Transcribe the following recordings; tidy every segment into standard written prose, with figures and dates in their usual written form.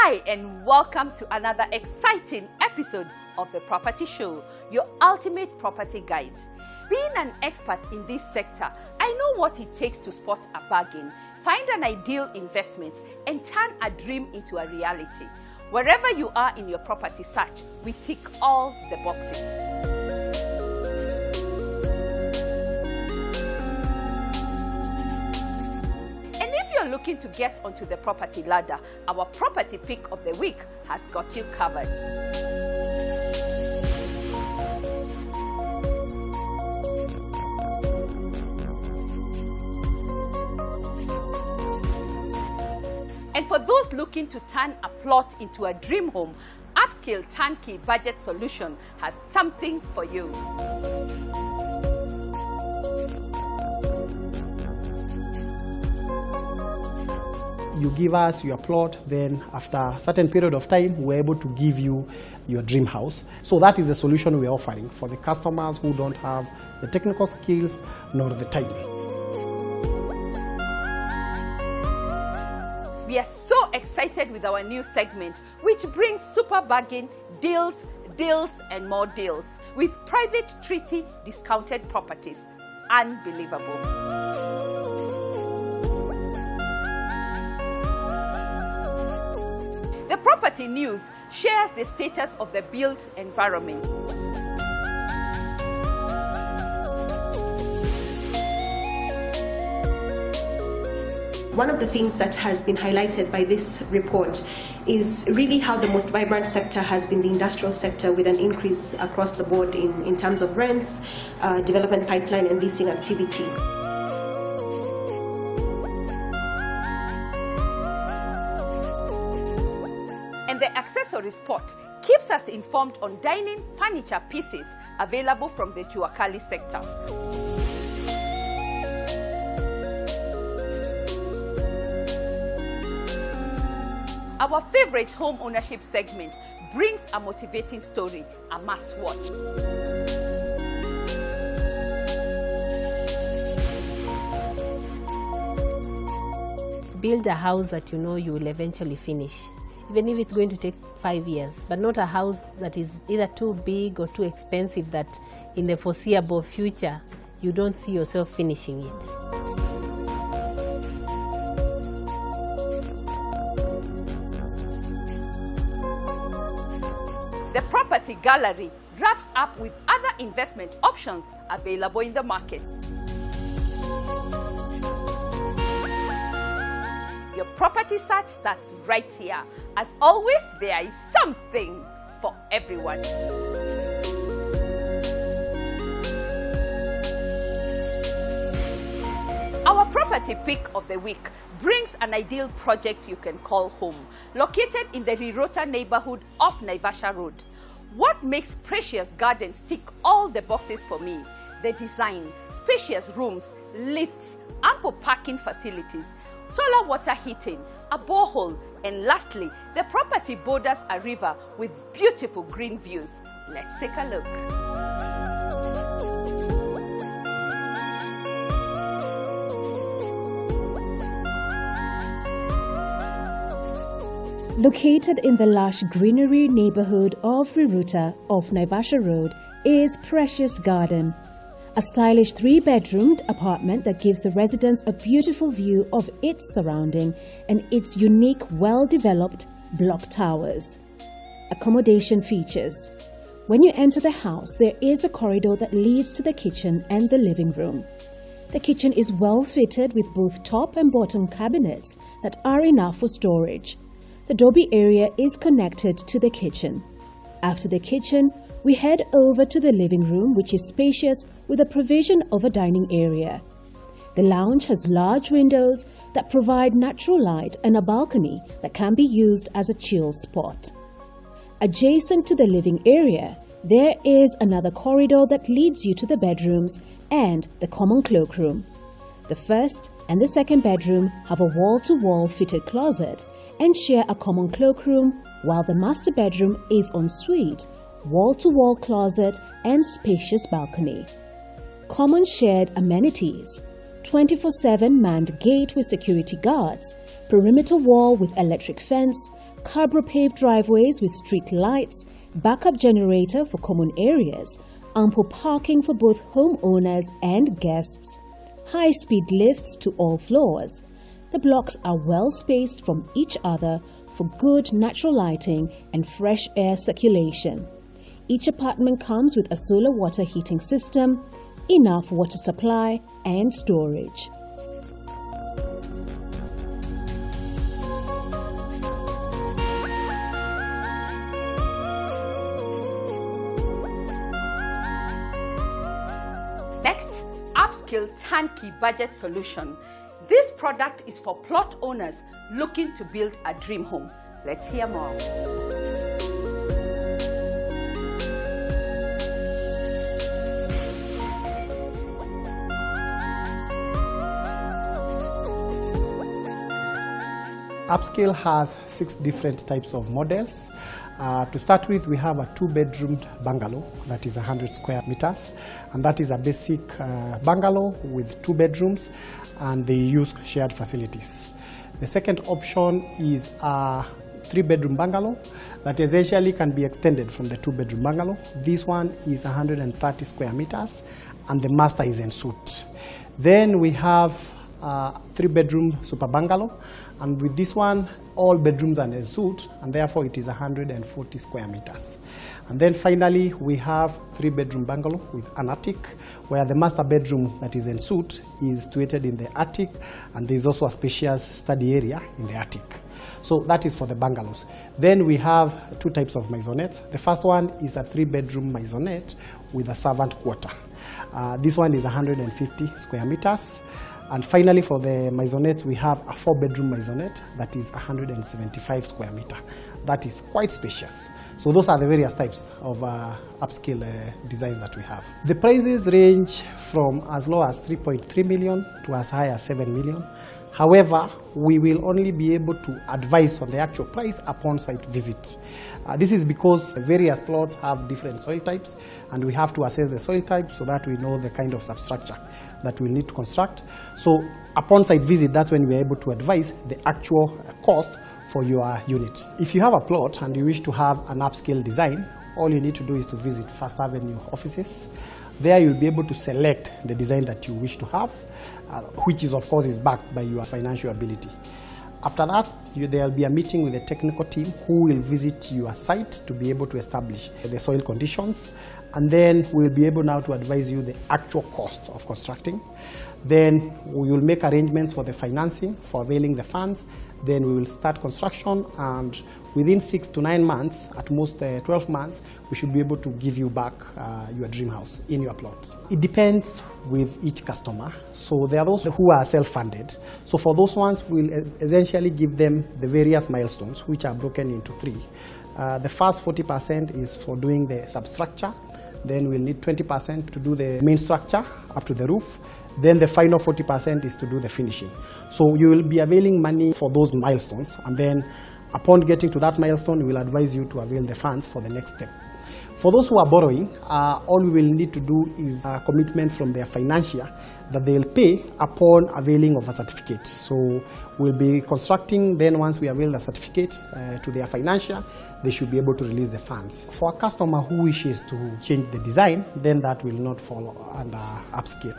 Hi and welcome to another exciting episode of the Property Show, your ultimate property guide. Being an expert in this sector, I know what it takes to spot a bargain, find an ideal investment, and turn a dream into a reality. Wherever you are in your property search, we tick all the boxes. Looking to get onto the property ladder, our property pick of the week has got you covered. And for those looking to turn a plot into a dream home, Upscale Turnkey Budget Solution has something for you. You give us your plot, then after a certain period of time, we're able to give you your dream house. So that is the solution we're offering for the customers who don't have the technical skills nor the time. We are so excited with our new segment, which brings super bargain, deals, and more deals with private treaty discounted properties. Unbelievable. The Property News shares the status of the built environment. One of the things that has been highlighted by this report is really how the most vibrant sector has been the industrial sector, with an increase across the board in terms of rents, development pipeline and leasing activity. And the accessory spot keeps us informed on dining furniture pieces available from the Juakali sector. Our favorite home ownership segment brings a motivating story, a must-watch. Build a house that you know you will eventually finish. Even if it's going to take 5 years, but not a house that is either too big or too expensive that in the foreseeable future you don't see yourself finishing it. The Property Gallery wraps up with other investment options available in the market. Your property search starts right here. As always, there is something for everyone. Our property pick of the week brings an ideal project you can call home, located in the Rirota neighborhood off Naivasha Road. What makes Precious Gardens tick all the boxes for me? The design, spacious rooms, lifts, ample parking facilities, solar water heating, a borehole, and lastly, the property borders a river with beautiful green views. Let's take a look. Located in the lush greenery neighborhood of Rirota off Naivasha Road is Precious Garden, a stylish 3-bedroomed apartment that gives the residents a beautiful view of its surrounding and its unique, well-developed block towers. Accommodation features. When you enter the house, there is a corridor that leads to the kitchen and the living room. The kitchen is well fitted with both top and bottom cabinets that are enough for storage. The Dobby area is connected to the kitchen. After the kitchen, we head over to the living room, which is spacious with a provision of a dining area. The lounge has large windows that provide natural light and a balcony that can be used as a chill spot. Adjacent to the living area, there is another corridor that leads you to the bedrooms and the common cloakroom. The first and the second bedroom have a wall-to-wall fitted closet and share a common cloakroom, while the master bedroom is en suite, wall-to-wall closet and spacious balcony. Common shared amenities: 24/7 manned gate with security guards, perimeter wall with electric fence, Cabro-paved driveways with street lights, backup generator for common areas, ample parking for both homeowners and guests, high-speed lifts to all floors. The blocks are well spaced from each other for good natural lighting and fresh air circulation. Each apartment comes with a solar water heating system, enough water supply and storage. Next, upscale turnkey budget solution. This product is for plot owners looking to build a dream home. Let's hear more. Upscale has 6 different types of models. To start with, we have a 2-bedroom bungalow that is 100 square meters, and that is a basic bungalow with 2 bedrooms, and they use shared facilities. The second option is a 3-bedroom bungalow that essentially can be extended from the 2-bedroom bungalow. This one is 130 square meters, and the master is en suite. Then we have a 3-bedroom super bungalow, and with this one all bedrooms are en suite, and therefore it is 140 square meters. And then finally we have 3-bedroom bungalow with an attic, where the master bedroom that is en suite is situated in the attic, and there is also a spacious study area in the attic. So that is for the bungalows. Then we have 2 types of maisonettes. The first one is a 3-bedroom maisonette with a servant quarter. This one is 150 square meters. And finally, for the maisonettes, we have a 4-bedroom maisonette that is 175 square meter. That is quite spacious. So those are the various types of upscale designs that we have. The prices range from as low as 3.3 million to as high as 7 million. However, we will only be able to advise on the actual price upon site visit. This is because various plots have different soil types, and we have to assess the soil type so that we know the kind of substructure that we need to construct. So upon site visit, that's when we are able to advise the actual cost for your unit. If you have a plot and you wish to have an upscale design, all you need to do is to visit First Avenue offices. There you'll be able to select the design that you wish to have, which is of course is backed by your financial ability. After that, there will be a meeting with the technical team who will visit your site to be able to establish the soil conditions, and then we'll be able now to advise you the actual cost of constructing. Then we will make arrangements for the financing, for availing the funds. Then we will start construction, and within 6 to 9 months, at most 12 months, we should be able to give you back your dream house in your plot. It depends with each customer. So there are those who are self-funded. So for those ones, we'll essentially give them the various milestones, which are broken into 3. The first 40% is for doing the substructure. Then we'll need 20% to do the main structure up to the roof. Then the final 40% is to do the finishing. So you will be availing money for those milestones, and then upon getting to that milestone, we will advise you to avail the funds for the next step. For those who are borrowing, all we will need to do is a commitment from their financier that they will pay upon availing of a certificate. So we'll be constructing, then once we avail the certificate to their financier, they should be able to release the funds. For a customer who wishes to change the design, then that will not fall under upscale.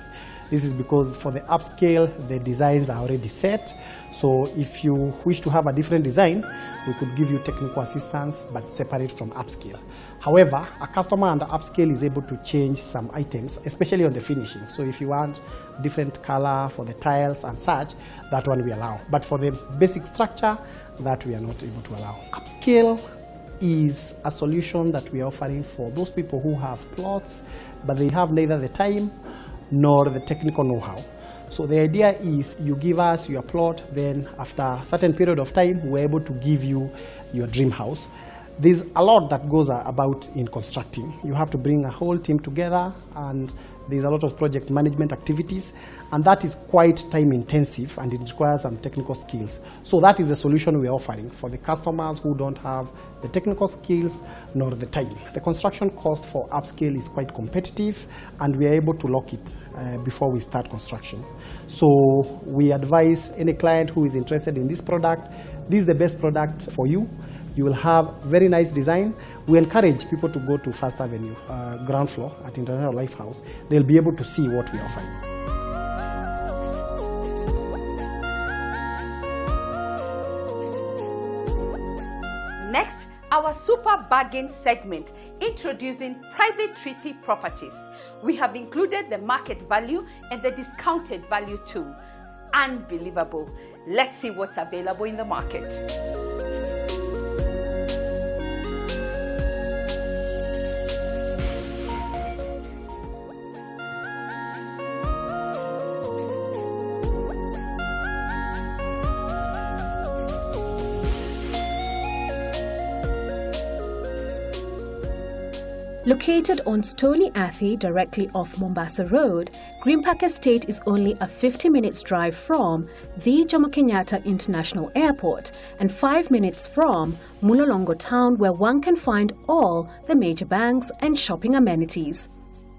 This is because for the upscale, the designs are already set. So if you wish to have a different design, we could give you technical assistance, but separate from upscale. However, a customer under upscale is able to change some items, especially on the finishing. So if you want different color for the tiles and such, that one we allow. But for the basic structure, that we are not able to allow. Upscale is a solution that we are offering for those people who have plots, but they have neither the time nor the technical know-how. So the idea is you give us your plot, then after a certain period of time, we're able to give you your dream house. There's a lot that goes about in constructing. You have to bring a whole team together, and There's a lot of project management activities, and that is quite time intensive and it requires some technical skills. So that is the solution we're offering for the customers who don't have the technical skills nor the time. The construction cost for upscale is quite competitive, and we are able to lock it before we start construction. So we advise any client who is interested in this product, this is the best product for you. You will have very nice design. We encourage people to go to First Avenue, ground floor at International Life House. They'll be able to see what we are offering. Next, our super bargain segment, introducing private treaty properties. We have included the market value and the discounted value too. Unbelievable. Let's see what's available in the market. Located on Stony Athi, directly off Mombasa Road, Green Park Estate is only a 50 minutes drive from the Jomo Kenyatta International Airport and 5 minutes from Mulolongo town, where one can find all the major banks and shopping amenities.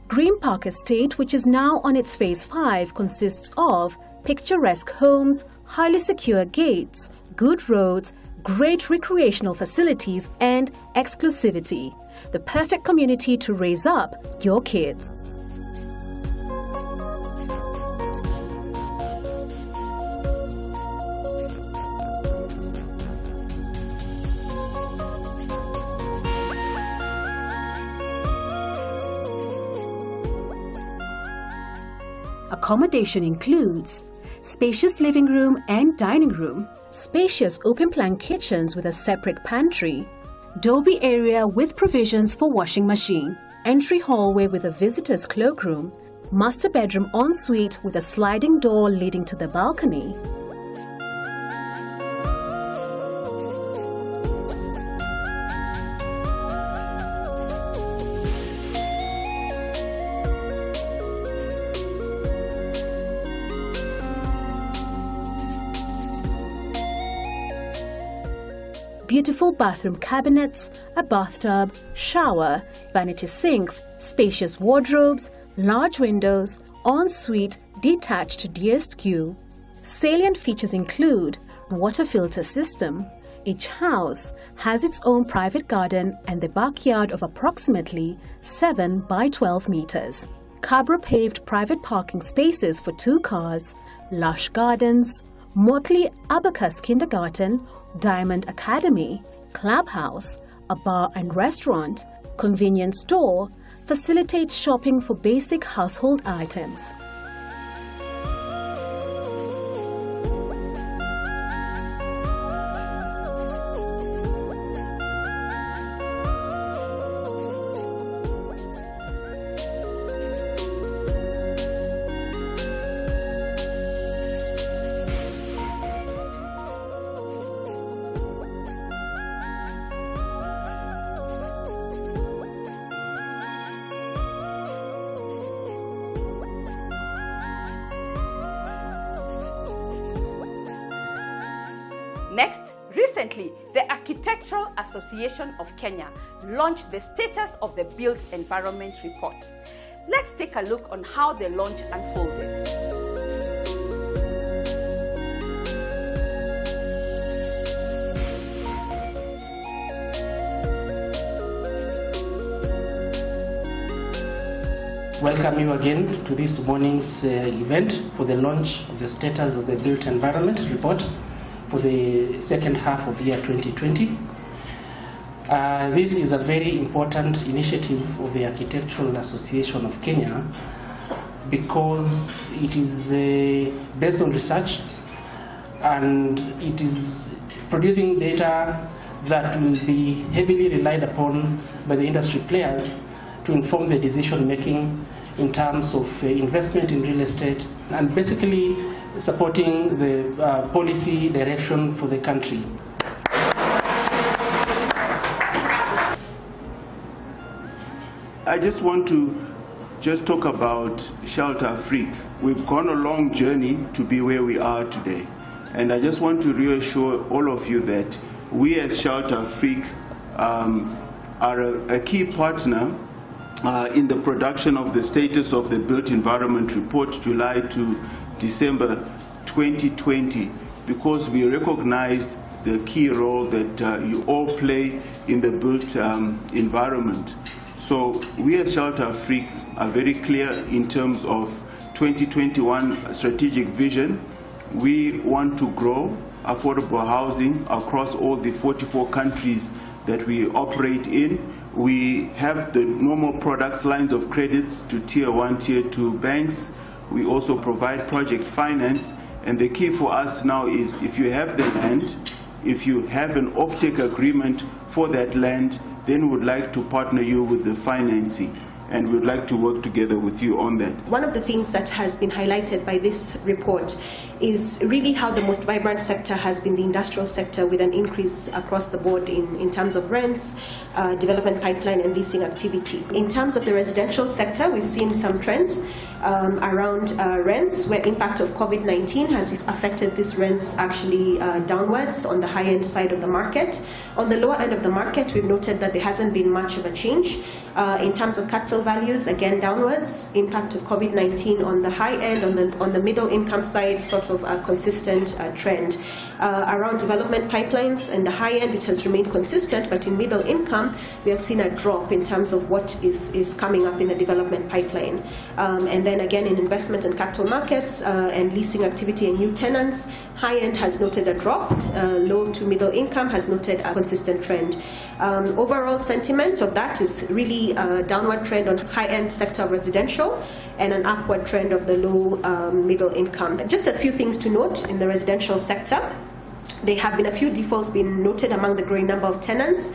Green Park Estate, which is now on its phase 5, consists of picturesque homes, highly secure gates, good roads, great recreational facilities and exclusivity. The perfect community to raise up your kids. Accommodation includes spacious living room and dining room, spacious open-plan kitchens with a separate pantry, Dolby area with provisions for washing machine, entry hallway with a visitor's cloakroom, master bedroom ensuite with a sliding door leading to the balcony, beautiful bathroom cabinets, a bathtub, shower, vanity sink, spacious wardrobes, large windows, ensuite, detached DSQ. Salient features include water filter system. Each house has its own private garden and the backyard of approximately 7 by 12 meters. Cabro paved private parking spaces for 2 cars, lush gardens, Motley Abacus Kindergarten, Diamond Academy, clubhouse, a bar and restaurant, convenience store, facilitates shopping for basic household items. Next, recently, the Architectural Association of Kenya launched the Status of the Built Environment report. Let's take a look on how the launch unfolded. Welcome you again to this morning's event for the launch of the Status of the Built Environment report for the second half of year 2020. This is a very important initiative of the Architectural Association of Kenya because it is based on research and it is producing data that will be heavily relied upon by the industry players to inform the decision making in terms of investment in real estate and basically supporting the policy direction for the country. I just want to just talk about Shelter Afrique. We've gone a long journey to be where we are today. And I just want to reassure all of you that we as Shelter Afrique are a key partner in the production of the status of the Built Environment Report, July to December 2020, because we recognize the key role that you all play in the built environment. So we as Shelter Afrique are very clear in terms of 2021 strategic vision. We want to grow affordable housing across all the 44 countries that we operate in. We have the normal products, lines of credits to Tier 1, Tier 2 banks. We also provide project finance. And the key for us now is if you have the land, if you have an offtake agreement for that land, then we would like to partner you with the financing. And we'd like to work together with you on that. One of the things that has been highlighted by this report is really how the most vibrant sector has been the industrial sector, with an increase across the board in terms of rents, development pipeline and leasing activity. In terms of the residential sector, we've seen some trends around rents, where impact of COVID-19 has affected these rents actually downwards on the high-end side of the market. On the lower end of the market, we've noted that there hasn't been much of a change. In terms of capital values, again downwards. Impact of COVID-19 on the high end, on the middle income side, sort of a consistent trend. Around development pipelines, and the high end, it has remained consistent, but in middle income, we have seen a drop in terms of what is coming up in the development pipeline. And then again, in investment and capital markets and leasing activity and new tenants, high end has noted a drop. Low to middle income has noted a consistent trend. Overall sentiment of that is really a downward trend on high-end sector of residential and an upward trend of the low middle income. Just a few things to note in the residential sector. There have been a few defaults being noted among the growing number of tenants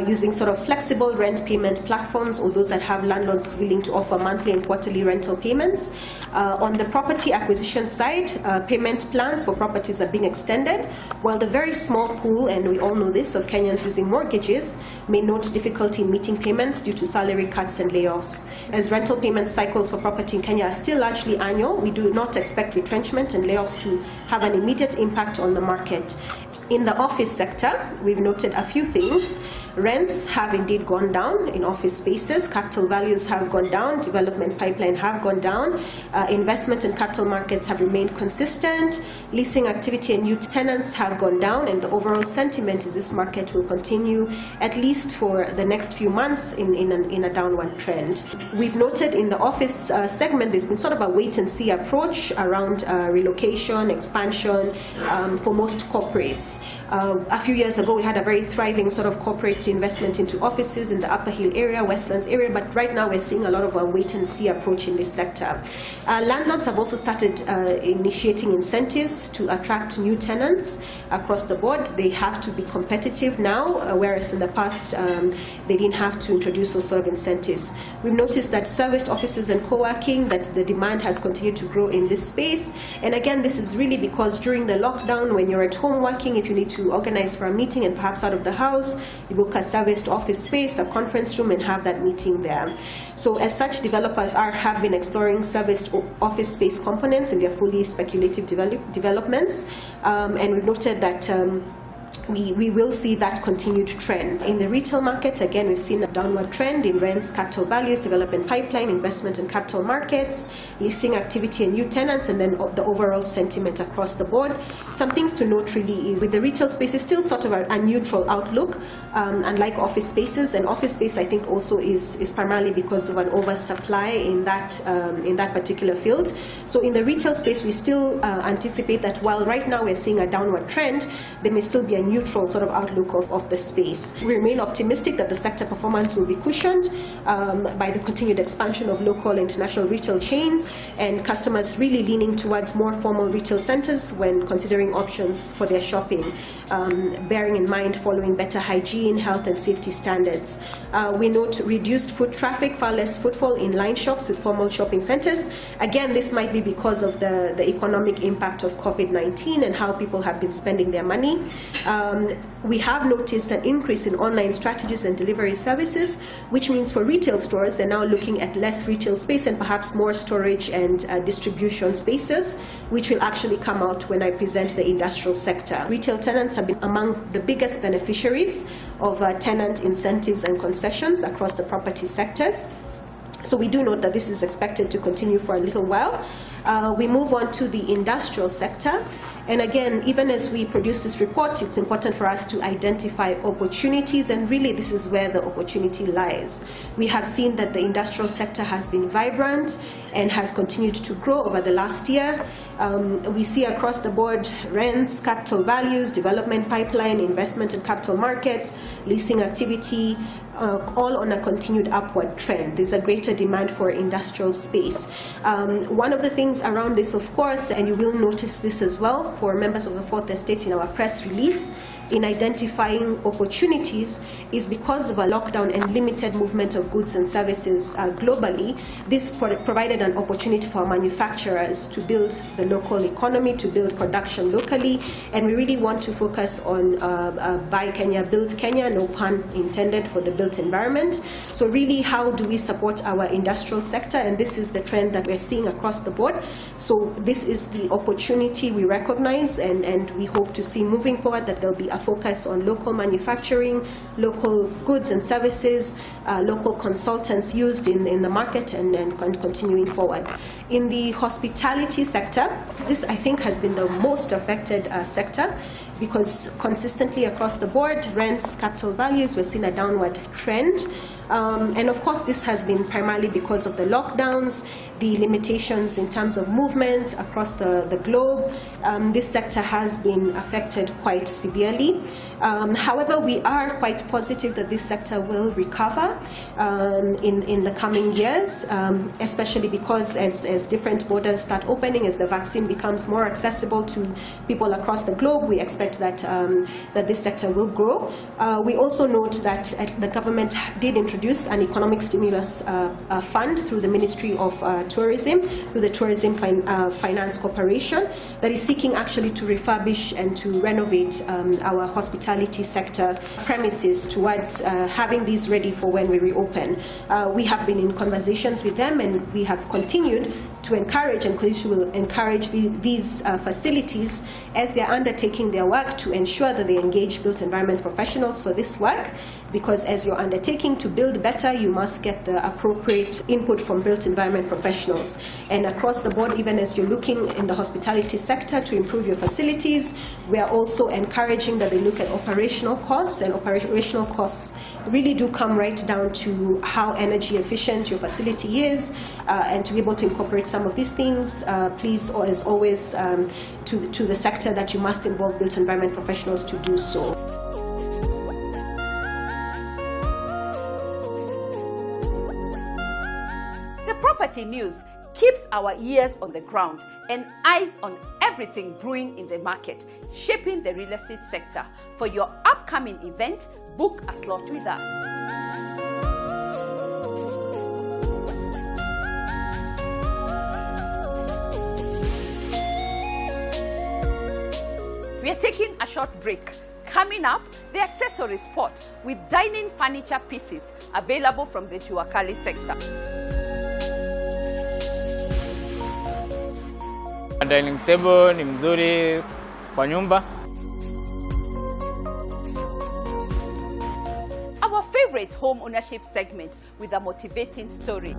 using sort of flexible rent payment platforms, or those that have landlords willing to offer monthly and quarterly rental payments. On the property acquisition side, payment plans for properties are being extended, while the very small pool, and we all know this, of Kenyans using mortgages may note difficulty in meeting payments due to salary cuts and layoffs. As rental payment cycles for property in Kenya are still largely annual, we do not expect retrenchment and layoffs to have an immediate impact on the market. In the office sector, we've noted a few things. Rents have indeed gone down in office spaces. Capital values have gone down. Development pipeline have gone down. Investment and capital markets have remained consistent. Leasing activity and new tenants have gone down. And the overall sentiment is this market will continue, at least for the next few months, in a downward trend. We've noted in the office segment, there's been sort of a wait-and-see approach around relocation, expansion for most corporates. A few years ago, we had a very thriving sort of corporate investment into offices in the Upper Hill area, Westlands area, but right now we're seeing a lot of a wait-and-see approach in this sector. Landlords have also started initiating incentives to attract new tenants across the board. They have to be competitive now, whereas in the past they didn't have to introduce those sort of incentives. We've noticed that serviced offices and co-working, that the demand has continued to grow in this space. And again, this is really because during the lockdown, when you're at home working, if you need to organize for a meeting and perhaps out of the house, you book a serviced office space, a conference room, and have that meeting there. So as such, developers have been exploring serviced office space components in their fully speculative developments. And we've noted that we will see that continued trend. In the retail market, again, we've seen a downward trend in rents, capital values, development pipeline, investment and capital markets, leasing activity and new tenants, and then the overall sentiment across the board. Some things to note really is with the retail space is still sort of a neutral outlook, unlike office spaces. And office space, I think, also is primarily because of an oversupply in that particular field. So in the retail space, we still anticipate that while right now we're seeing a downward trend, there may still be a neutral sort of outlook of the space. We remain optimistic that the sector performance will be cushioned by the continued expansion of local and international retail chains and customers really leaning towards more formal retail centers when considering options for their shopping, bearing in mind following better hygiene, health and safety standards. We note reduced foot traffic, far less footfall in line shops with formal shopping centers. Again, this might be because of the economic impact of COVID-19 and how people have been spending their money. We have noticed an increase in online strategies and delivery services, which means for retail stores, they're now looking at less retail space and perhaps more storage and distribution spaces, which will actually come out when I present the industrial sector. Retail tenants have been among the biggest beneficiaries of tenant incentives and concessions across the property sectors. So we do note that this is expected to continue for a little while. We move on to the industrial sector. And again, even as we produce this report, it's important for us to identify opportunities, and really this is where the opportunity lies. We have seen that the industrial sector has been vibrant and has continued to grow over the last year. We see across the board rents, capital values, development pipeline, investment in capital markets, leasing activity, all on a continued upward trend. There's a greater demand for industrial space. One of the things around this, of course, and you will notice this as well for members of the Fourth Estate in our press release, in identifying opportunities, is because of a lockdown and limited movement of goods and services globally. This provided an opportunity for manufacturers to build the local economy, to build production locally, and we really want to focus on Buy Kenya, Build Kenya, no pun intended for the built environment. So really, how do we support our industrial sector? And this is the trend that we're seeing across the board. So this is the opportunity we recognize, and we hope to see moving forward that there'll be a focus on local manufacturing, local goods and services, local consultants used in the market, and continuing forward. In the hospitality sector, this I think has been the most affected sector, because consistently across the board, rents, capital values, we've seen a downward trend. And of course, this has been primarily because of the lockdowns, the limitations in terms of movement across the globe. This sector has been affected quite severely. However, we are quite positive that this sector will recover in the coming years, especially because as different borders start opening, as the vaccine becomes more accessible to people across the globe, we expect that this sector will grow. We also note that the government did introduce an economic stimulus fund through the Ministry of Tourism, through the Tourism Finance Corporation, that is seeking actually to refurbish and to renovate our hospitality sector premises towards having these ready for when we reopen. We have been in conversations with them, and we have continued to encourage, and will encourage these facilities as they're undertaking their work to ensure that they engage built environment professionals for this work, because as you're undertaking to build better, you must get the appropriate input from built environment professionals. And across the board, even as you're looking in the hospitality sector to improve your facilities, we are also encouraging that they look at operational costs, and operational costs really do come right down to how energy efficient your facility is, and to be able to incorporate some of these things, please, as always, to the sector, that you must involve built environment professionals to do so. The property news keeps our ears on the ground and eyes on everything brewing in the market, shaping the real estate sector. For your upcoming event, book a slot with us. We are taking a short break. Coming up, the accessory spot with dining furniture pieces available from the Juakali sector. Dining table ni mzuri kwa nyumba. Our favorite home ownership segment with a motivating story.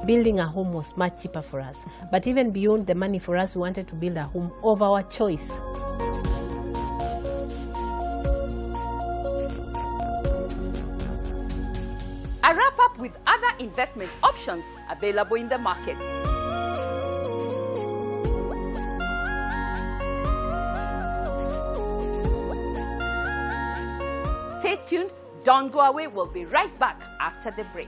Building a home was much cheaper for us. But even beyond the money for us, we wanted to build a home of our choice. A wrap up with other investment options available in the market. Stay tuned, don't go away, we'll be right back after the break.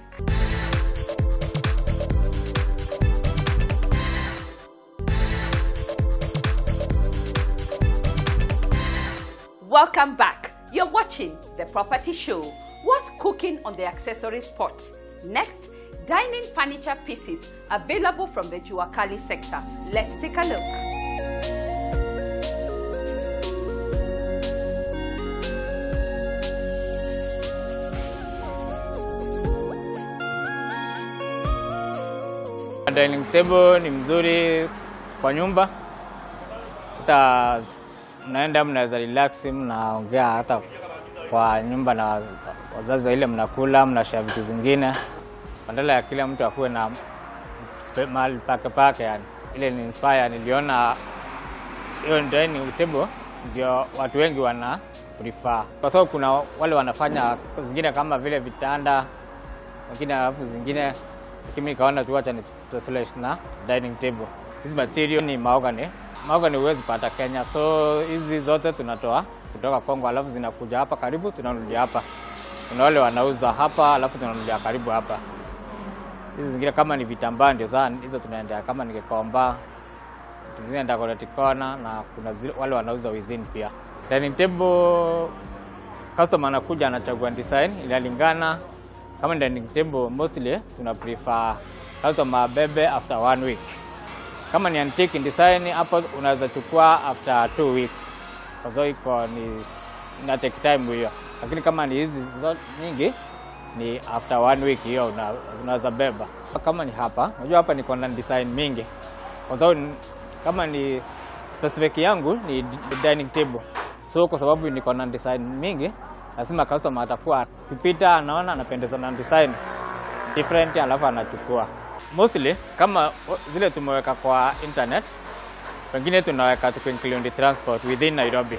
Welcome back. You're watching The Property Show. What's cooking on the accessory spot? Next, dining furniture pieces available from the Juakali sector. Let's take a look. Dining table ni mzuri kwa nyumba. Hata mnaenda mnaweza relax, mnaongea hata kwa nyumba na wazazi ile, mnakula, mnashare vitu zingine. Badala ya kila mtu akuwe na mahali pake yani. Ile ni inspire, niliona hiyo dining table ndio watu wengi wana prefer. Kwa sababu kuna wale wanafanya zingine kama vile vitanda, wengine alafu zingine, lakini nikaona tuacha ni specialize na dining table. Hizi material ni mahogany. Mahogany huwezi pata Kenya, so hizi zote tunatoa kutoka Kongo, alafu zinakuja hapa karibu, tunanunulia hapa. Kuna wale wanauza hapa, alafu tunanunulia karibu hapa. Hizi zingine kama ni vitambaa ndio sana, hizo tunaendea kama ningekomba. Tungine decorate corner, na kuna wale wanauza within pia. Dining table customer anakuja anachagua design inalingana. Kama dining table mostly tuna prefer customer bebe after 1 week. Kama ni antique design hapo unaweza chukua after 2 weeks. Kwa sababu iko ni ina take time hiyo. Lakini kama ni hizi zote nyingi ni after 1 week hiyo unaweza beba. Kama ni hapa, unajua hapa niko na design mingi. Kwa sababu kama ni specific yangu ni dining table. So kwa sababu niko na design mingi, lazima customer atakuwa kupita anaona anapendezwa na design different, alafu anachukua. Mostly kama zile tumeweka kwa internet, wengine tunaweka include transport within Nairobi.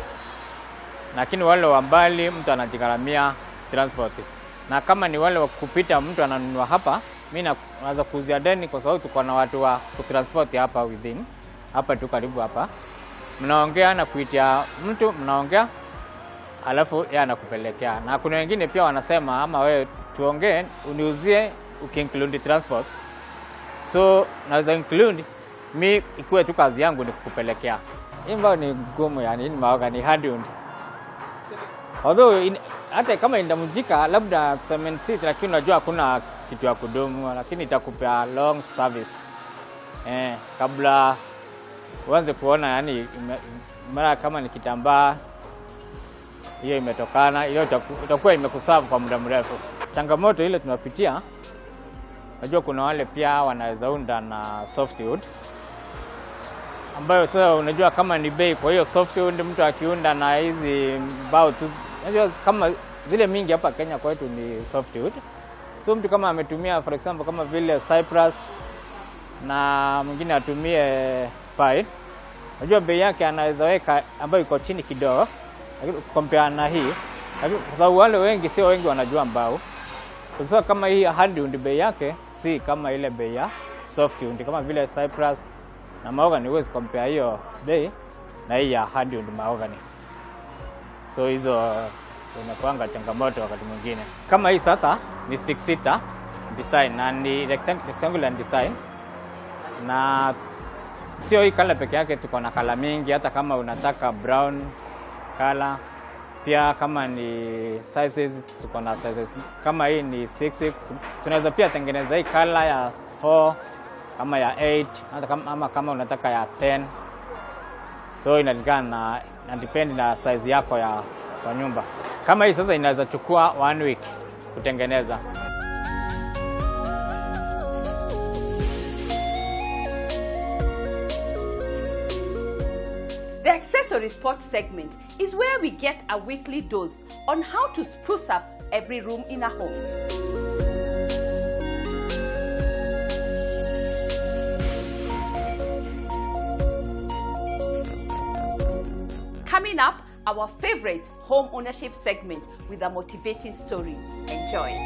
Lakini wale wa mbali mtu anajigharamia transport. Na kama ni wale wa kupita mtu ananunua hapa, mimi naanza kuuzia deni kwa sababu tuko na watu wa kutransport hapa within. Hapa tu karibu hapa. Mnaongea na kuitia mtu, mnaongea alafu yeye anakupelekea. Na kuna wengine pia wanasema ama wewe tuongee uniuzie ukiinclude transport. So naweza include mimi ikuwe tu kazi yangu ni kukupelekea. Ingawa ni gumu yani, ni mahogany hardwood. Although hata kama indamujika labda cement sheet, lakini unajua hakuna kitu ya kudumu, lakini itakupea long service. Kabla uanze kuona yani mara kama ni kitambaa hiyo imetokana, hiyo itakuwa imekuserve kwa muda mrefu. Changamoto ile tunapitia, unajua kuna wale pia wanaweza unda na softwood, ambayo sasa unajua kama ni bei. Kwa hiyo softwood mtu akiunda na hizi mbao tu, unajua kama zile mingi hapa Kenya kwetu ni softwood. So mtu kama ametumia for example kama vile cypress na mwingine atumie pine, unajua bei yake anaweza weka ambayo iko chini kidogo compare na hii. Kwa sababu wale wengi sio wengi wanajua mbao. Kwa sababu kama hii hardwood bei yake si kama ile bei ya softwood, kama vile cypress na mahogany huwezi compare hiyo bei na hii ya hardwood mahogany. So hizo inakuanga changamoto wakati mwingine. Kama hii sasa ni 6-seater design na ni rectangular design, na sio hii color peke yake, tuko na color mingi. Hata kama unataka brown color, pia kama ni sizes tuko na sizes. Kama hii ni 6, tunaweza pia tengeneza hii color ya 4 kama ya 8, hata kama unataka ya 10. So inalingana na depend na size yako ya kwa nyumba. Kama hii sasa inaweza chukua 1 week kutengeneza. The accessory spot segment is where we get a weekly dose on how to spruce up every room in a home. Coming up, our favorite home ownership segment with a motivating story. Enjoy.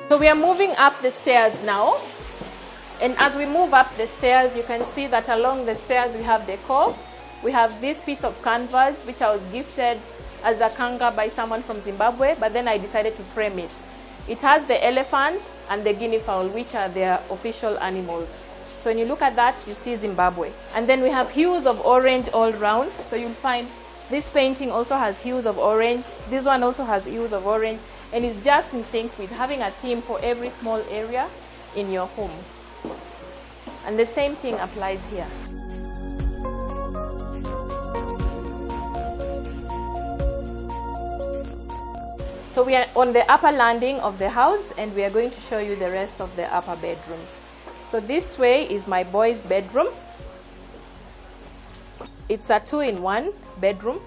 So we are moving up the stairs now. And as we move up the stairs, you can see that along the stairs we have decor. We have this piece of canvas, which I was gifted as a kanga by someone from Zimbabwe, but then I decided to frame it. It has the elephant and the guinea fowl, which are their official animals. So when you look at that, you see Zimbabwe. And then we have hues of orange all round. So you'll find this painting also has hues of orange. This one also has hues of orange. And it's just in sync with having a theme for every small area in your home. And the same thing applies here. So we are on the upper landing of the house, and we are going to show you the rest of the upper bedrooms. So this way is my boys' bedroom. It's a 2-in-1 bedroom.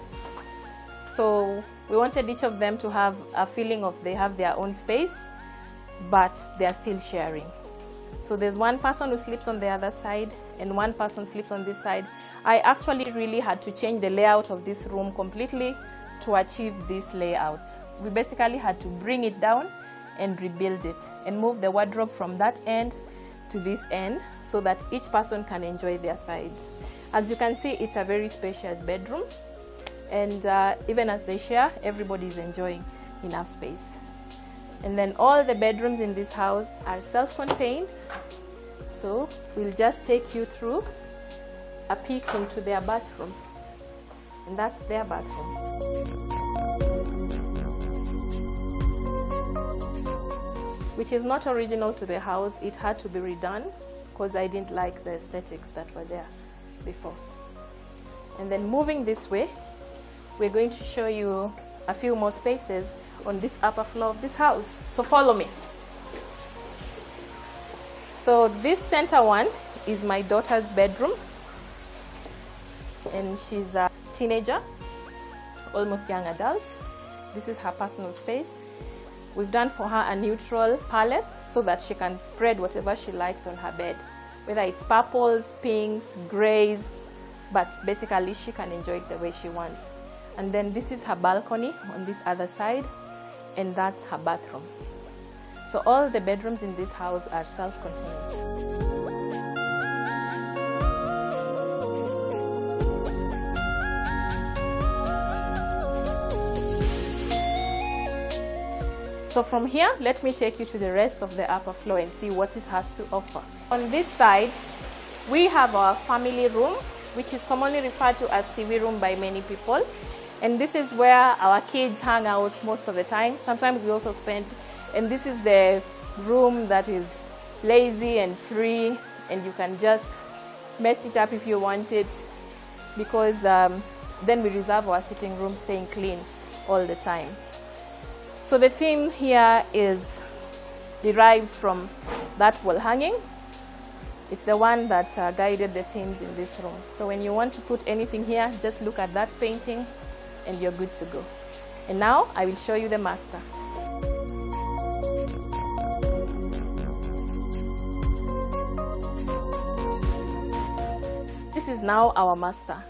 So we wanted each of them to have a feeling of they have their own space, but they are still sharing. So there's one person who sleeps on the other side and one person sleeps on this side. I actually really had to change the layout of this room completely to achieve this layout. We basically had to bring it down and rebuild it and move the wardrobe from that end to this end so that each person can enjoy their sides. As you can see, it's a very spacious bedroom, and even as they share, everybody is enjoying enough space. And then all the bedrooms in this house are self-contained, so we'll just take you through a peek into their bathroom, and that's their bathroom. Which is not original to the house. It had to be redone because I didn't like the aesthetics that were there before. And then moving this way, we're going to show you a few more spaces on this upper floor of this house. So follow me. So this center one is my daughter's bedroom, and she's a teenager, almost young adult. This is her personal space. We've done for her a neutral palette so that she can spread whatever she likes on her bed, whether it's purples, pinks, grays, but basically she can enjoy it the way she wants. And then this is her balcony on this other side, and that's her bathroom. So all the bedrooms in this house are self-contained. So from here, let me take you to the rest of the upper floor and see what it has to offer. On this side, we have our family room, which is commonly referred to as TV room by many people. And this is where our kids hang out most of the time. Sometimes we also spend, and this is the room that is lazy and free, and you can just mess it up if you want it, because then we reserve our sitting room staying clean all the time. So the theme here is derived from that wall hanging. It's the one that guided the themes in this room. So when you want to put anything here, just look at that painting and you're good to go. And now I will show you the master. This is now our master.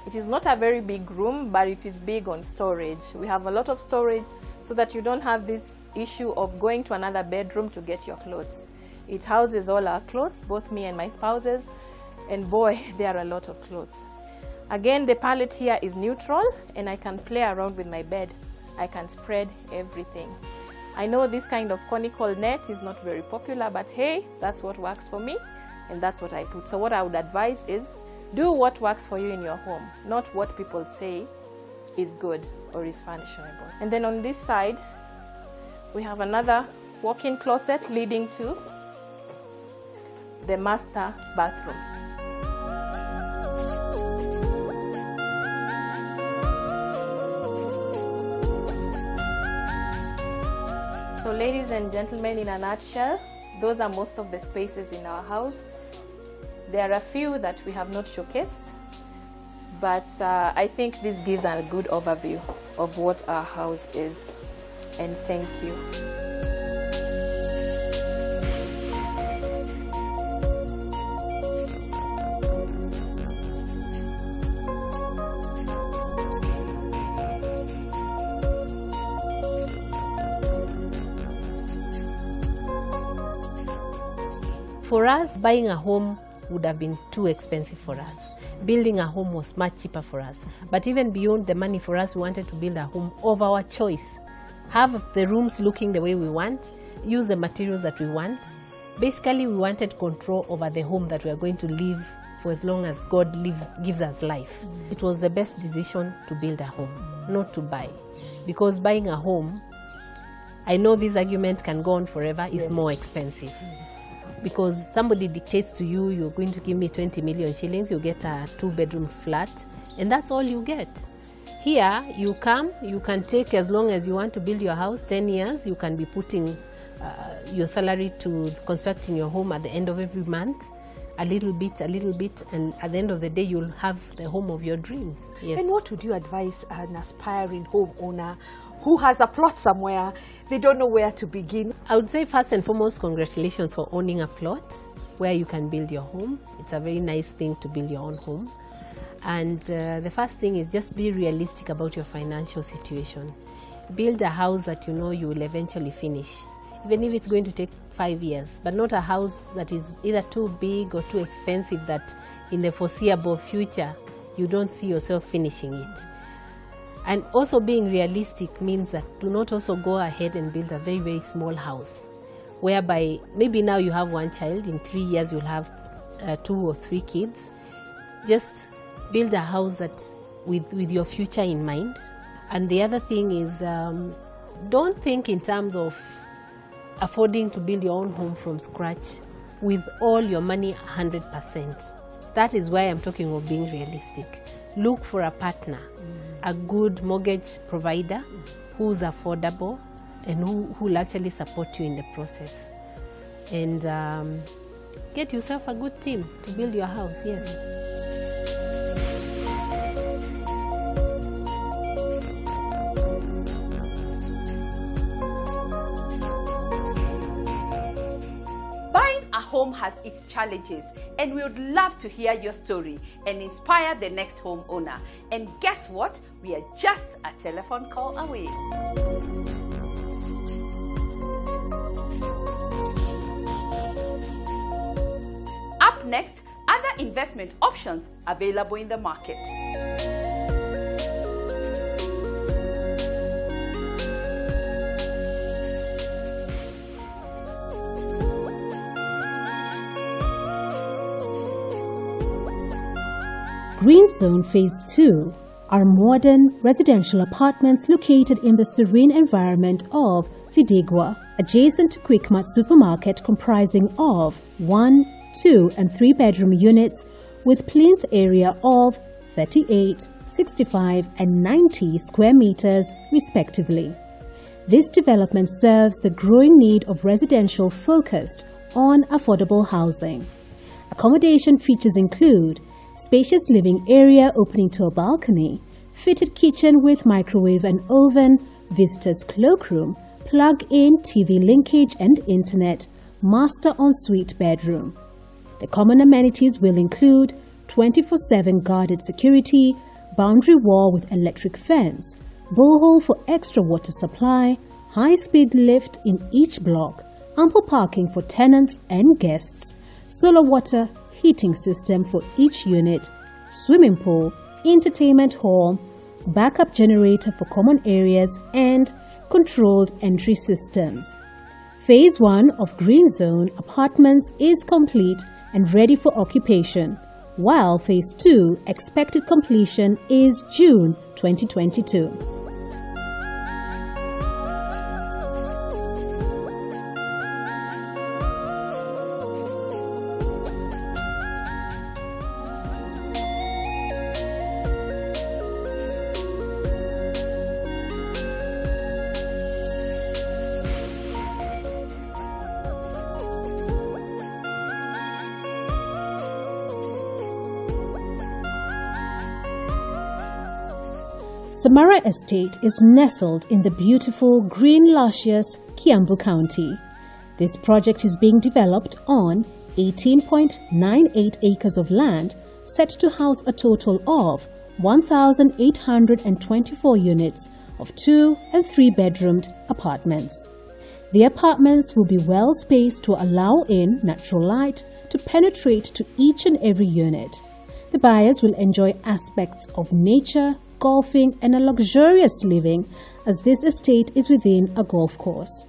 It is not a very big room, but it is big on storage. We have a lot of storage so that you don't have this issue of going to another bedroom to get your clothes. It houses all our clothes, both me and my spouses, and boy, there are a lot of clothes. Again, the palette here is neutral, and I can play around with my bed. I can spread everything. I know this kind of conical net is not very popular, but hey, that's what works for me, and that's what I put. So what I would advise is do what works for you in your home, not what people say is good or is fashionable. And then on this side, we have another walk-in closet leading to the master bathroom. So ladies and gentlemen, in a nutshell, those are most of the spaces in our house. There are a few that we have not showcased, but I think this gives a good overview of what our house is. And thank you. For us, buying a home would have been too expensive for us. Building a home was much cheaper for us. But even beyond the money for us, we wanted to build a home of our choice. have the rooms looking the way we want, use the materials that we want. Basically, we wanted control over the home that we are going to live for as long as God gives us life. It was the best decision to build a home, not to buy. Because buying a home, I know this argument can go on forever, is more expensive. Because somebody dictates to you, you're going to give me 20 million shillings, you get a 2-bedroom flat, and that's all you get. Here, you come, you can take as long as you want to build your house, 10 years, you can be putting your salary to constructing your home at the end of every month, a little bit, and at the end of the day, you'll have the home of your dreams. Yes. And what would you advise an aspiring homeowner who has a plot somewhere, they don't know where to begin? I would say first and foremost, congratulations for owning a plot where you can build your home. It's a very nice thing to build your own home. And the first thing is just be realistic about your financial situation. Build a house that you know you will eventually finish, even if it's going to take 5 years, but not a house that is either too big or too expensive that in the foreseeable future you don't see yourself finishing it. And also being realistic means that do not also go ahead and build a very, very small house, whereby maybe now you have 1 child, in 3 years you'll have 2 or 3 kids. Just build a house that with your future in mind. And the other thing is, don't think in terms of affording to build your own home from scratch with all your money 100%. That is why I'm talking about being realistic. Look for a partner, a good mortgage provider who's affordable and who will actually support you in the process. And get yourself a good team to build your house, yes. Home has its challenges, and we would love to hear your story and inspire the next homeowner. And guess what? We are just a telephone call away. Up next, other investment options available in the market. Green Zone Phase 2 are modern residential apartments located in the serene environment of Vidigua, adjacent to Quickmart supermarket, comprising of 1, 2 and 3 bedroom units with plinth area of 38, 65 and 90 square meters respectively. This development serves the growing need of residential focused on affordable housing. Accommodation features include spacious living area opening to a balcony, fitted kitchen with microwave and oven, visitor's cloakroom, plug-in TV linkage and internet, master ensuite bedroom. The common amenities will include 24/7 guarded security, boundary wall with electric fence, borehole for extra water supply, high-speed lift in each block, ample parking for tenants and guests, solar water heating system for each unit, swimming pool, entertainment hall, backup generator for common areas, and controlled entry systems. Phase 1 of Green Zone Apartments is complete and ready for occupation, while Phase 2 expected completion is June 2022. Samara Estate is nestled in the beautiful green luscious Kiambu County. This project is being developed on 18.98 acres of land set to house a total of 1,824 units of 2 and 3 bedroomed apartments. The apartments will be well spaced to allow in natural light to penetrate to each and every unit. The buyers will enjoy aspects of nature, golfing and a luxurious living, as this estate is within a golf course.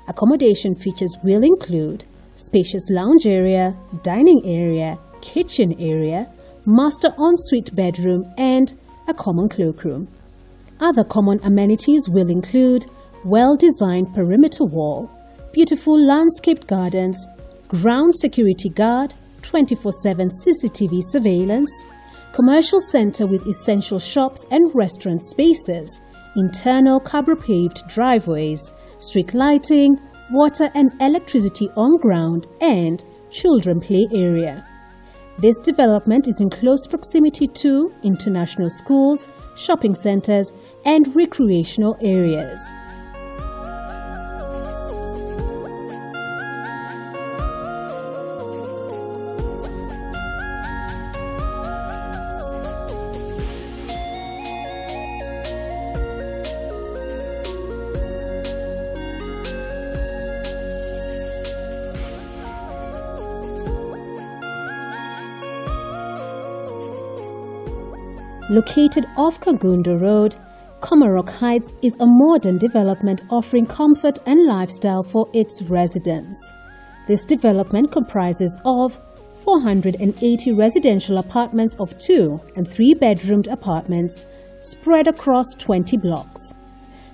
Accommodation features will include spacious lounge area, dining area, kitchen area, master ensuite bedroom, and a common cloakroom. Other common amenities will include well-designed perimeter wall, beautiful landscaped gardens, ground security guard, 24/7 CCTV surveillance, commercial center with essential shops and restaurant spaces, internal cobble-paved driveways, street lighting, water and electricity on ground, and children play area. This development is in close proximity to international schools, shopping centers, and recreational areas. Located off Kagundo Road, Komarok Heights is a modern development offering comfort and lifestyle for its residents. This development comprises of 480 residential apartments of 2 and 3 bedroomed apartments spread across 20 blocks.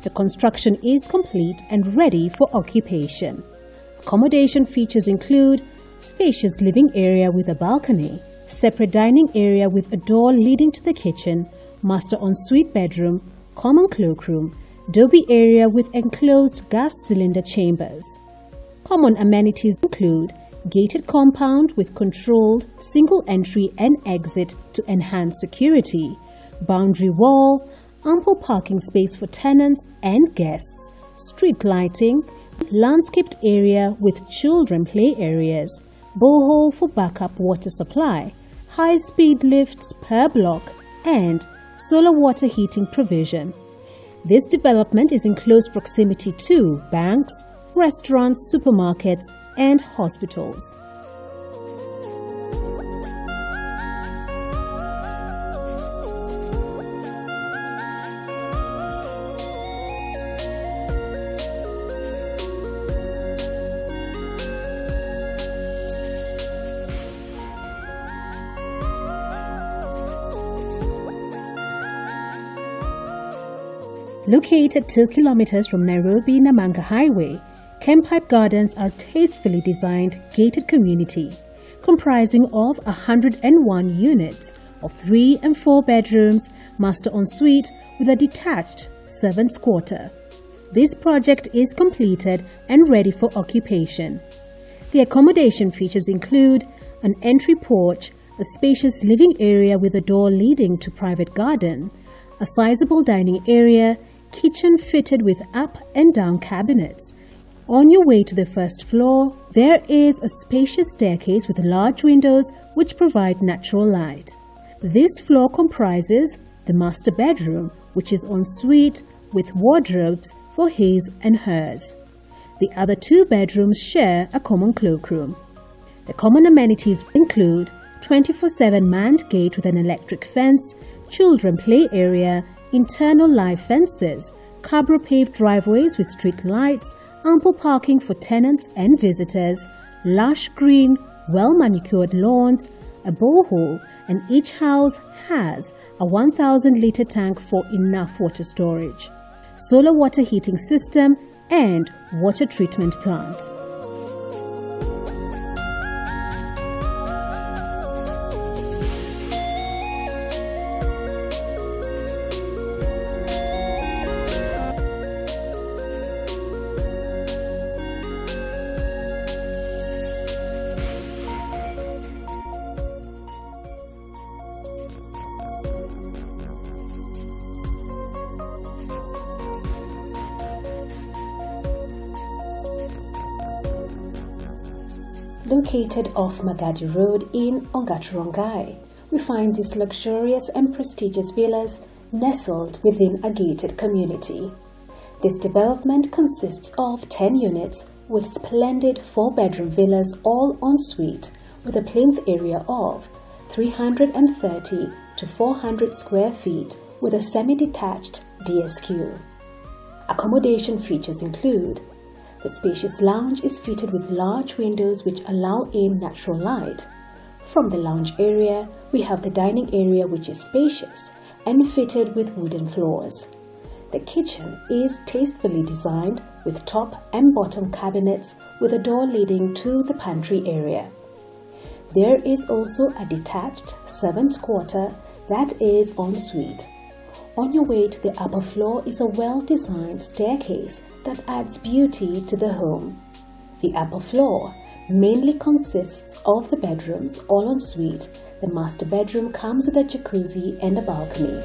The construction is complete and ready for occupation. Accommodation features include spacious living area with a balcony, separate dining area with a door leading to the kitchen, master ensuite bedroom, common cloakroom, dobe area with enclosed gas cylinder chambers. Common amenities include gated compound with controlled single entry and exit to enhance security, boundary wall, ample parking space for tenants and guests, street lighting, landscaped area with children play areas, borehole for backup water supply, high-speed lifts per block, and solar water heating provision. This development is in close proximity to banks, restaurants, supermarkets, and hospitals. Located 2 kilometers from Nairobi-Namanga Highway, Kempipe Gardens are tastefully designed gated community comprising of 101 units of 3 and 4 bedrooms, master ensuite with a detached servants' quarter. This project is completed and ready for occupation. The accommodation features include an entry porch, a spacious living area with a door leading to private garden, a sizable dining area, kitchen fitted with up and down cabinets. On your way to the first floor, there is a spacious staircase with large windows which provide natural light. This floor comprises the master bedroom, which is en suite with wardrobes for his and hers. The other 2 bedrooms share a common cloakroom. The common amenities include 24/7 manned gate with an electric fence, children play area, internal live fences, cabro-paved driveways with street lights, ample parking for tenants and visitors, lush green, well-manicured lawns, a borehole, and each house has a 1,000-litre tank for enough water storage, solar water heating system, and water treatment plant. Located off Magadi Road in Ongaturongai, we find these luxurious and prestigious villas nestled within a gated community. This development consists of 10 units with splendid 4-bedroom villas all en suite with a plinth area of 330 to 400 square feet with a semi-detached DSQ. Accommodation features include: the spacious lounge is fitted with large windows which allow in natural light. From the lounge area, we have the dining area, which is spacious and fitted with wooden floors. The kitchen is tastefully designed with top and bottom cabinets with a door leading to the pantry area. There is also a detached servants' quarter that is en suite. On your way to the upper floor is a well-designed staircase that adds beauty to the home. The upper floor mainly consists of the bedrooms, all en suite. The master bedroom comes with a jacuzzi and a balcony.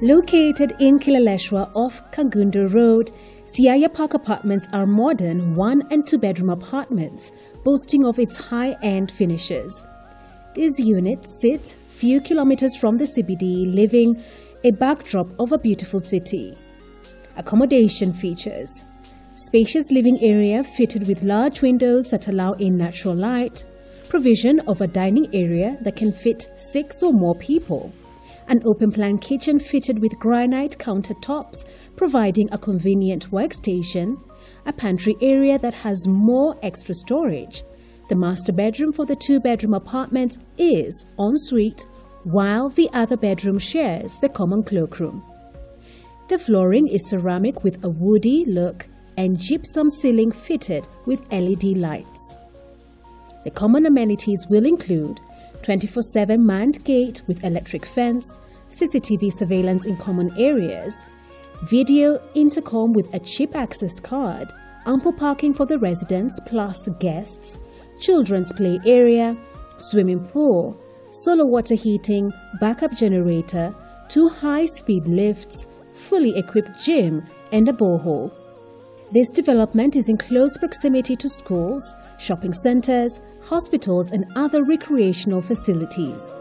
Located in Kilaleshwa off Kangundo Road, Siaya Park Apartments are modern 1- and 2-bedroom apartments, boasting of its high-end finishes. These units sit few kilometers from the CBD, living a backdrop of a beautiful city. Accommodation features: spacious living area fitted with large windows that allow in natural light, provision of a dining area that can fit 6 or more people, an open-plan kitchen fitted with granite countertops, providing a convenient workstation, a pantry area that has more extra storage. The master bedroom for the 2-bedroom apartment is en suite, while the other bedroom shares the common cloakroom. The flooring is ceramic with a woody look and gypsum ceiling fitted with LED lights. The common amenities will include 24/7 manned gate with electric fence, CCTV surveillance in common areas, video intercom with a chip access card, ample parking for the residents plus guests, children's play area, swimming pool, solar water heating, backup generator, 2 high-speed lifts, fully equipped gym, and a borehole. This development is in close proximity to schools, shopping centers, hospitals, and other recreational facilities.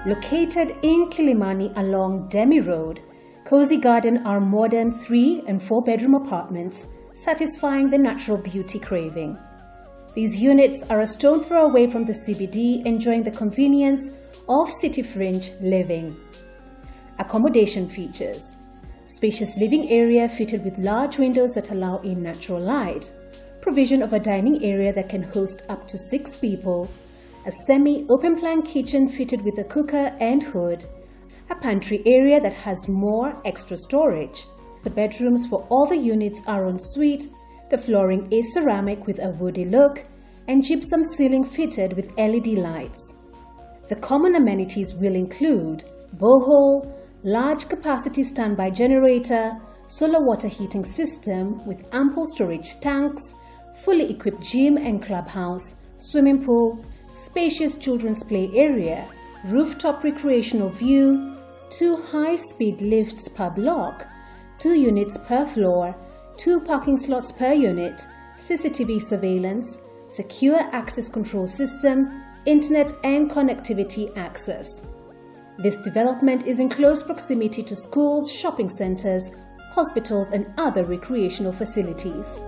Located in Kilimani along Demi Road, Cozy Garden are modern 3- and 4-bedroom apartments satisfying the natural beauty craving. These units are a stone throw away from the CBD, enjoying the convenience of city fringe living. Accommodation features: spacious living area fitted with large windows that allow in natural light, provision of a dining area that can host up to 6 people, a semi-open plan kitchen fitted with a cooker and hood, a pantry area that has more extra storage. The bedrooms for all the units are en suite, the flooring is ceramic with a woody look, and gypsum ceiling fitted with LED lights. The common amenities will include borehole, large capacity standby generator, solar water heating system with ample storage tanks, fully equipped gym and clubhouse, swimming pool, spacious children's play area, rooftop recreational view, 2 high-speed lifts per block, 2 units per floor, 2 parking slots per unit, CCTV surveillance, secure access control system, internet and connectivity access. This development is in close proximity to schools, shopping centers, hospitals, and other recreational facilities.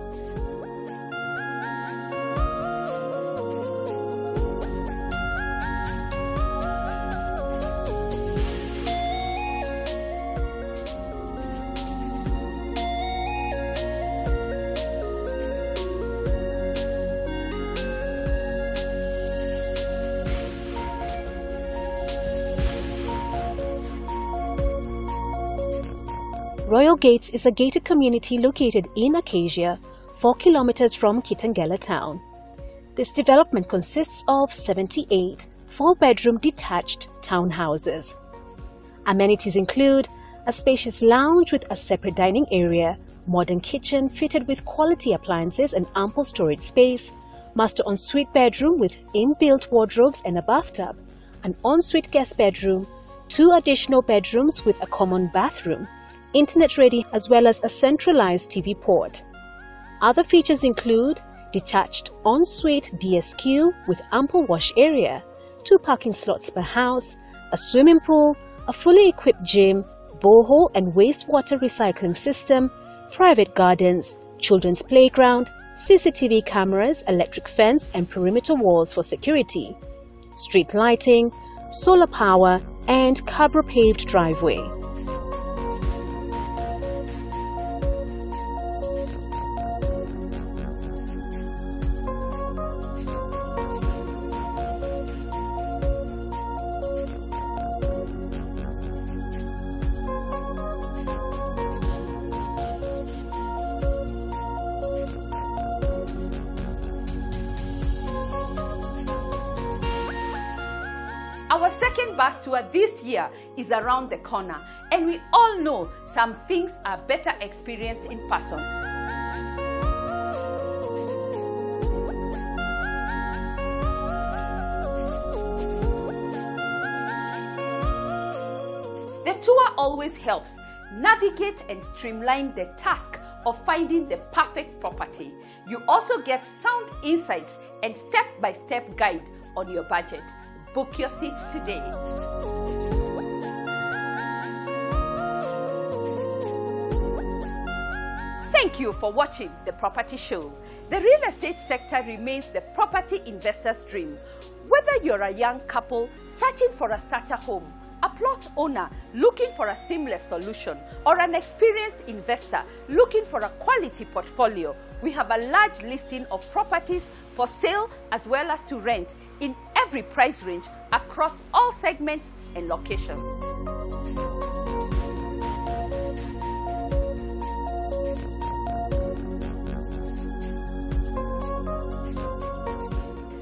Royal Gates is a gated community located in Acacia, 4 kilometers from Kitengela town. This development consists of 78 4-bedroom detached townhouses. Amenities include a spacious lounge with a separate dining area, modern kitchen fitted with quality appliances and ample storage space, master ensuite bedroom with inbuilt wardrobes and a bathtub, an ensuite guest bedroom, 2 additional bedrooms with a common bathroom, internet ready, as well as a centralized TV port. Other features include detached ensuite DSQ with ample wash area, 2 parking slots per house, a swimming pool, a fully equipped gym, borehole and wastewater recycling system, private gardens, children's playground, CCTV cameras, electric fence and perimeter walls for security, street lighting, solar power and Cabro-paved driveway. Our second bus tour this year is around the corner, and we all know some things are better experienced in person. The tour always helps navigate and streamline the task of finding the perfect property. You also get sound insights and step-by-step guide on your budget. Book your seats today. Thank you for watching The Property Show. The real estate sector remains the property investor's dream. Whether you're a young couple searching for a starter home, a plot owner looking for a seamless solution, or an experienced investor looking for a quality portfolio, we have a large listing of properties for sale as well as to rent in every price range across all segments and locations.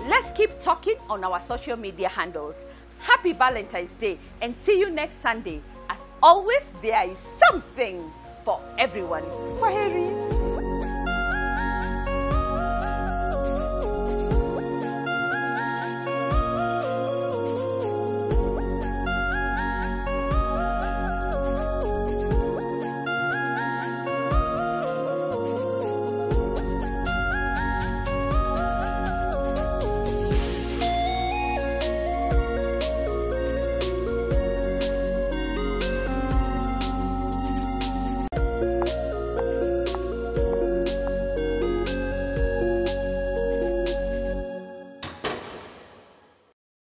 Let's keep talking on our social media handles. Happy Valentine's Day and see you next Sunday. As always, there is something for everyone. Kwaheri.